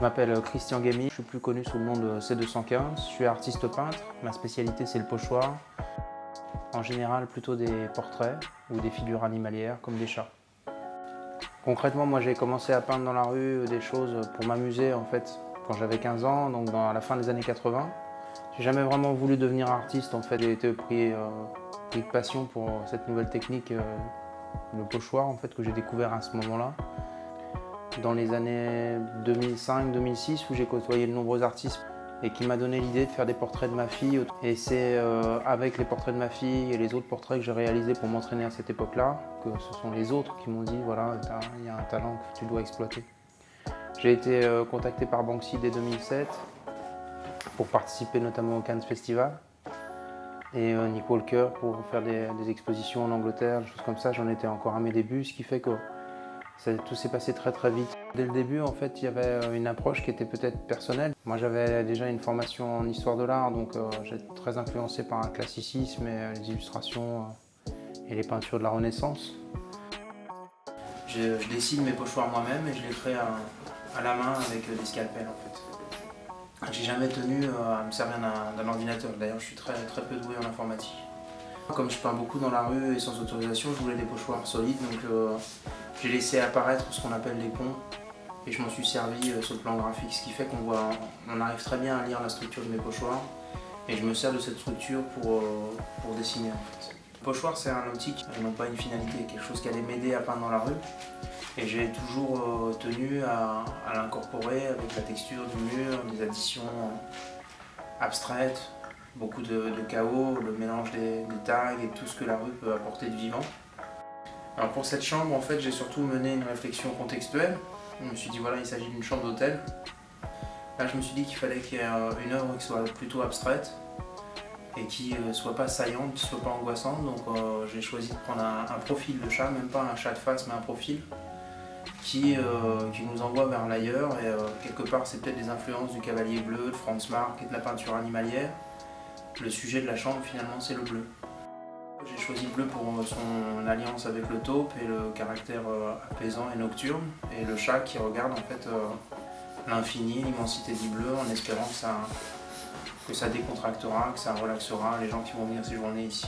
Je m'appelle Christian Gamy, je suis plus connu sous le nom de C215. Je suis artiste peintre, ma spécialité c'est le pochoir. En général plutôt des portraits ou des figures animalières comme des chats. Concrètement, moi j'ai commencé à peindre dans la rue des choses pour m'amuser en fait quand j'avais 15 ans, donc à la fin des années 80. J'ai jamais vraiment voulu devenir artiste en fait, j'ai été pris de passion pour cette nouvelle technique, le pochoir en fait, que j'ai découvert à ce moment-là. Dans les années 2005-2006 où j'ai côtoyé de nombreux artistes et qui m'a donné l'idée de faire des portraits de ma fille. Et c'est avec les portraits de ma fille et les autres portraits que j'ai réalisés pour m'entraîner à cette époque-là que ce sont les autres qui m'ont dit voilà, il y a un talent que tu dois exploiter. J'ai été contacté par Banksy dès 2007 pour participer notamment au Cannes Festival et Nick Walker pour faire des expositions en Angleterre, des choses comme ça. J'en étais encore à mes débuts, ce qui fait que tout s'est passé très très vite. Dès le début, en fait, il y avait une approche qui était peut-être personnelle. Moi, j'avais déjà une formation en histoire de l'art, donc j'étais très influencé par un classicisme et les illustrations et les peintures de la Renaissance. Je dessine mes pochoirs moi-même et je les crée à la main avec des scalpels, en fait. J'ai jamais tenu à me servir d'un ordinateur. D'ailleurs, je suis très peu doué en informatique. Comme je peins beaucoup dans la rue et sans autorisation, je voulais des pochoirs solides, donc j'ai laissé apparaître ce qu'on appelle les ponts et je m'en suis servi sur le plan graphique, ce qui fait on arrive très bien à lire la structure de mes pochoirs et je me sers de cette structure pour dessiner en fait. Le pochoir c'est un outil et non pas une finalité, quelque chose qui allait m'aider à peindre dans la rue et j'ai toujours tenu à l'incorporer avec la texture du mur, des additions abstraites, beaucoup de chaos, le mélange des tags et tout ce que la rue peut apporter de vivant. Alors pour cette chambre, en fait, j'ai surtout mené une réflexion contextuelle. Je me suis dit, voilà, il s'agit d'une chambre d'hôtel. Là, je me suis dit qu'il fallait qu'il y ait une œuvre qui soit plutôt abstraite et qui ne soit pas saillante, qui ne soit pas angoissante. Donc j'ai choisi de prendre un profil de chat, même pas un chat de face, mais un profil qui nous envoie vers l'ailleurs. Et quelque part, c'est peut-être des influences du Cavalier Bleu, de Franz Marc et de la peinture animalière. Le sujet de la chambre, finalement, c'est le bleu. J'ai choisi le bleu pour son alliance avec le taupe et le caractère apaisant et nocturne, et le chat qui regarde en fait l'infini, l'immensité du bleu, en espérant que ça décontractera, que ça relaxera les gens qui vont venir séjourner ici.